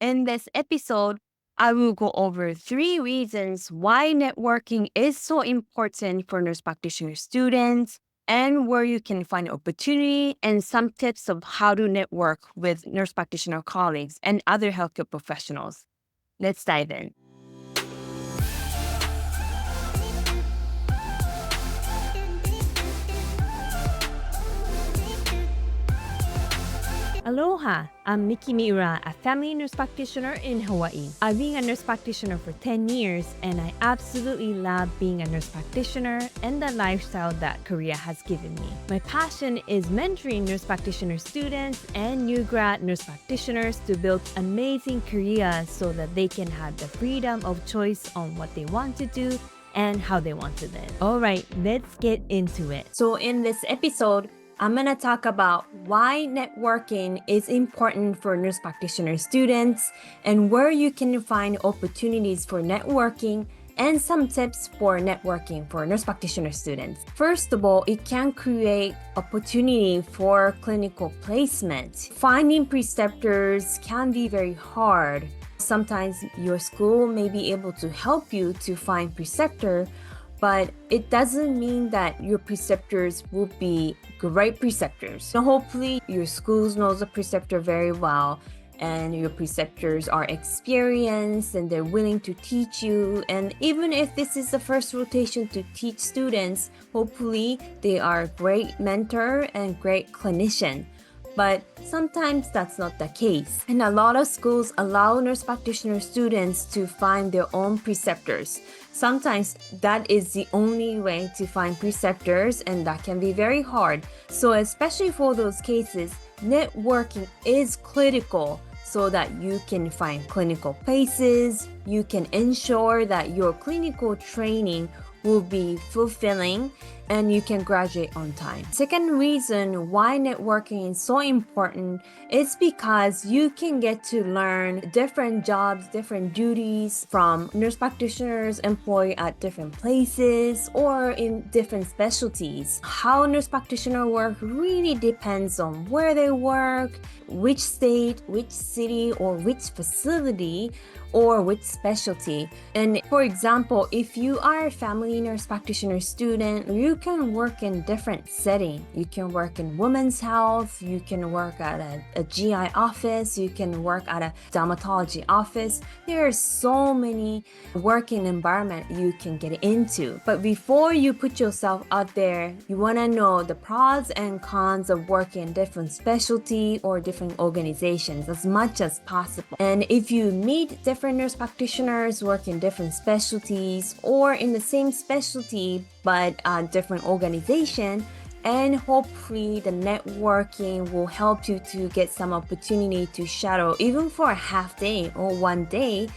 In this episode, I will go over 3 reasons why networking is so important for nurse practitioner students and where you can find opportunity and some tips of how to network with nurse practitioner colleagues and other healthcare professionals. Let's dive in. Aloha, I'm Miki Miura, a family nurse practitioner in Hawaii. I've been a nurse practitioner for 10 years and I absolutely love being a nurse practitioner and the lifestyle that Korea has given me. My passion is mentoring nurse practitioner students and new grad nurse practitioners to build amazing careers so that they can have the freedom of choice on what they want to do and how they want to live. All right, let's get into it. So in this episode, I'm going to talk about why networking is important for nurse practitioner students and where you can find opportunities for networking and some tips for networking for nurse practitioner students. First of all, it can create opportunity for clinical placement. Finding preceptors can be very hard. Sometimes your school may be able to help you to find preceptor, but it doesn't mean that your preceptors will be great preceptors. So hopefully your schools knows the preceptor very well and your preceptors are experienced and they're willing to teach you. And even if this is the first rotation to teach students, hopefully they are a great mentor and great clinician. But sometimes that's not the case. And a lot of schools allow nurse practitioner students to find their own preceptors. Sometimes that is the only way to find preceptors, and that can be very hard. So especially for those cases, networking is critical so that you can find clinical places, you can ensure that your clinical training will be fulfilling and you can graduate on time. Second reason why networking is so important is because you can get to learn different jobs, different duties from nurse practitioners employed at different places or in different specialties. How nurse practitioner work really depends on where they work, which state, which city, or which facility, or which specialty. And for example, if you are a family nurse practitioner student, you can work in different settings. You can work in women's health, you can work at a GI office, you can work at a dermatology office. There are so many working environment you can get into. But before you put yourself out there, you want to know the pros and cons of working in different specialty or different organizations as much as possible. And if you meet different nurse practitioners work in different specialties or in the same specialty but different organization, and hopefully the networking will help you to get some opportunity to shadow even for a half day or one day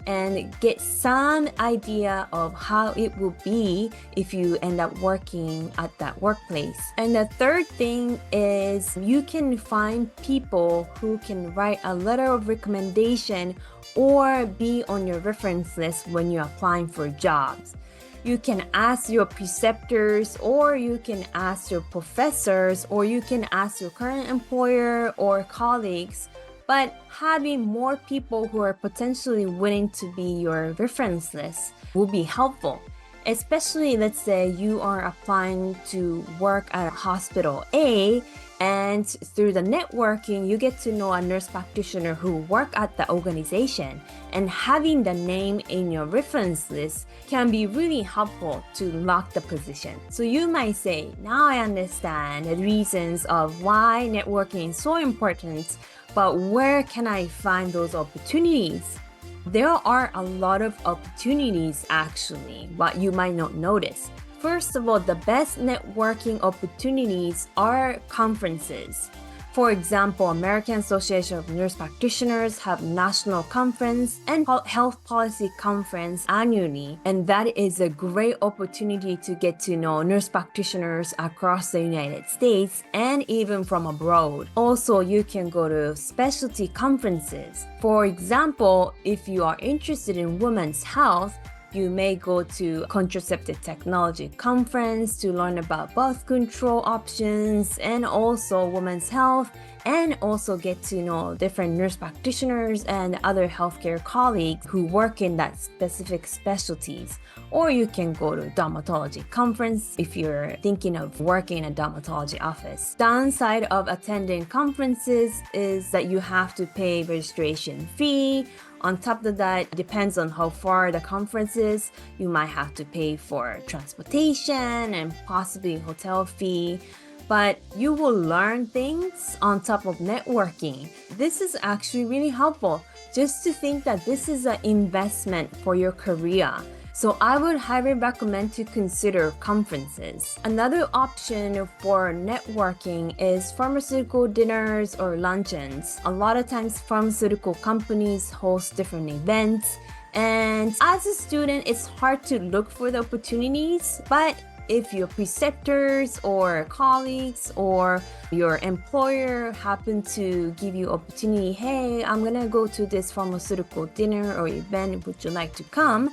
and get some idea of how it will be if you end up working at that workplace. And the third thing is you can find people who can write a letter of recommendation or be on your reference list when you're applying for jobs. You can ask your preceptors or you can ask your professors or you can ask your current employer or colleagues. But having more people who are potentially willing to be your reference list will be helpful. Especially, let's say you are applying to work at a hospital A, and through the networking, you get to know a nurse practitioner who work at the organization. And having the name in your reference list can be really helpful to lock the position. So you might say, now I understand the reasons of why networking is so important, but where can I find those opportunities? There are a lot of opportunities actually, but you might not notice. First of all, the best networking opportunities are conferences. For example, American Association of Nurse Practitioners have national conference and health policy conference annually, and that is a great opportunity to get to know nurse practitioners across the United States and even from abroad. Also, you can go to specialty conferences. For example, if you are interested in women's health, you may go to contraceptive technology conference to learn about birth control options and also women's health and also get to know different nurse practitioners and other healthcare colleagues who work in that specific specialties. Or you can go to dermatology conference if you're thinking of working in a dermatology office. Downside of attending conferences is that you have to pay registration fee. On top of that, depends on how far the conference is, you might have to pay for transportation and possibly hotel fee. But you will learn things on top of networking. This is actually really helpful just to think that this is an investment for your career. So I would highly recommend to consider conferences. Another option for networking is pharmaceutical dinners or luncheons. A lot of times pharmaceutical companies host different events, and as a student it's hard to look for the opportunities, but if your preceptors or colleagues or your employer happen to give you opportunity, hey, I'm gonna go to this pharmaceutical dinner or event, would you like to come?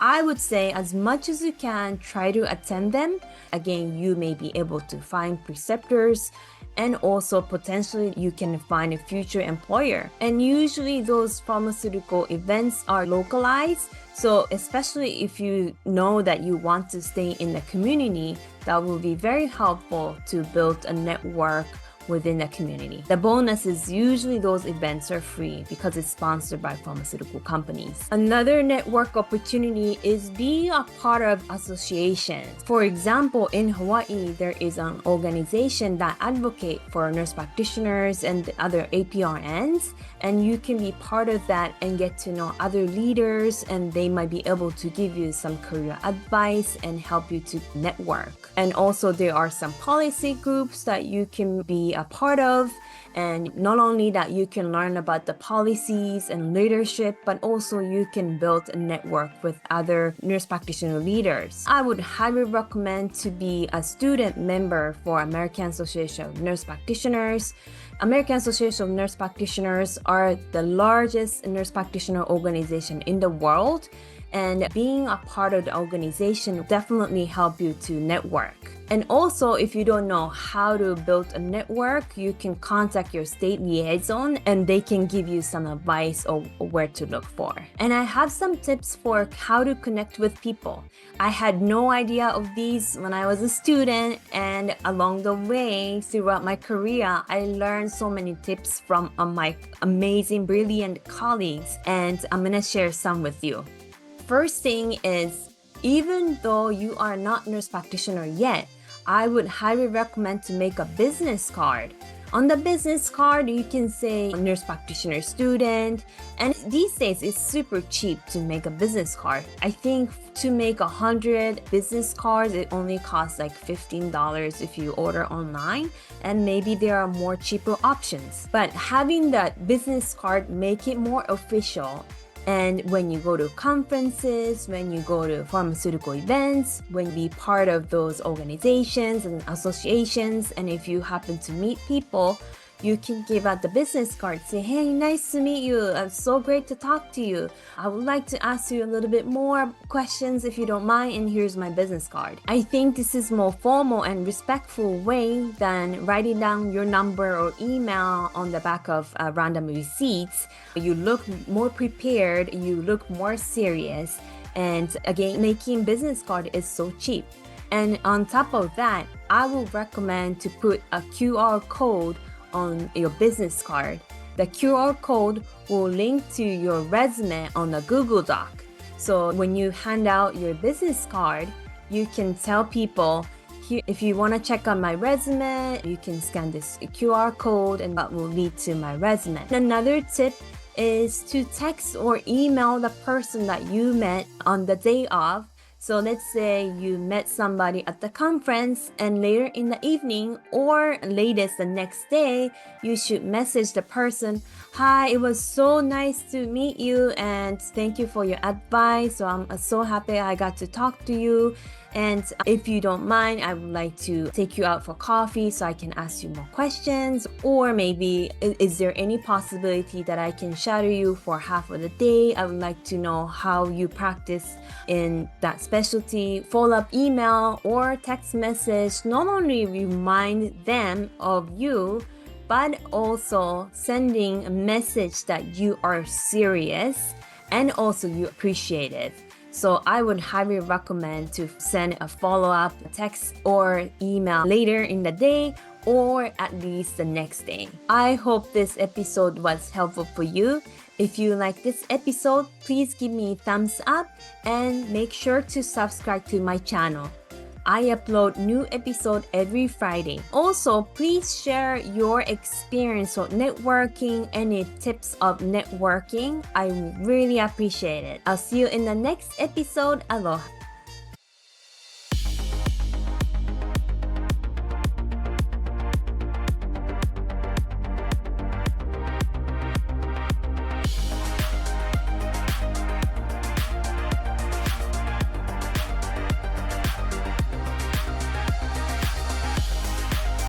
I would say as much as you can, try to attend them. Again, you may be able to find preceptors, and also potentially you can find a future employer. And usually those pharmaceutical events are localized. So especially if you know that you want to stay in the community, that will be very helpful to build a network within the community. The bonus is usually those events are free because it's sponsored by pharmaceutical companies. Another network opportunity is being a part of associations. For example, in Hawaii, there is an organization that advocate for nurse practitioners and other APRNs, and you can be part of that and get to know other leaders, and they might be able to give you some career advice and help you to network. And also there are some policy groups that you can be a part of, and not only that you can learn about the policies and leadership, but also you can build a network with other nurse practitioner leaders. I would highly recommend to be a student member for American Association of Nurse Practitioners. American Association of Nurse Practitioners are the largest nurse practitioner organization in the world, and being a part of the organization will definitely help you to network. And also, if you don't know how to build a network, you can contact your state liaison and they can give you some advice of where to look for. And I have some tips for how to connect with people. I had no idea of these when I was a student, and along the way throughout my career, I learned so many tips from my amazing, brilliant colleagues, and I'm gonna share some with you. First thing is, even though you are not a nurse practitioner yet, I would highly recommend to make a business card. On the business card, you can say nurse practitioner student, and these days it's super cheap to make a business card. I think to make 100 business cards, it only costs like $15 if you order online, and maybe there are more cheaper options. But having that business card make it more official. And when you go to conferences, when you go to pharmaceutical events, when you be part of those organizations and associations, and if you happen to meet people, you can give out the business card. Say, hey, nice to meet you. It's so great to talk to you. I would like to ask you a little bit more questions if you don't mind, and here's my business card. I think this is more formal and respectful way than writing down your number or email on the back of random receipts. You look more prepared, you look more serious, and again, making business card is so cheap. And on top of that, I would recommend to put a QR code on your business card. The QR code will link to your resume on a Google Doc. So when you hand out your business card, you can tell people, if you want to check out my resume, you can scan this QR code and that will lead to my resume. Another tip is to text or email the person that you met on the day of. So let's say you met somebody at the conference, and later in the evening or latest the next day, you should message the person, hi, it was so nice to meet you and thank you for your advice. So I'm so happy I got to talk to you. And if you don't mind, I would like to take you out for coffee so I can ask you more questions. Or maybe, is there any possibility that I can shadow you for half of the day? I would like to know how you practice in that specialty. Follow-up email or text message not only remind them of you, but also sending a message that you are serious and also you appreciate it. So I would highly recommend to send a follow-up text or email later in the day or at least the next day. I hope this episode was helpful for you. If you like this episode, please give me a thumbs up and make sure to subscribe to my channel. I upload new episode every Friday. Also, please share your experience of networking, any tips of networking. I really appreciate it. I'll see you in the next episode. Aloha.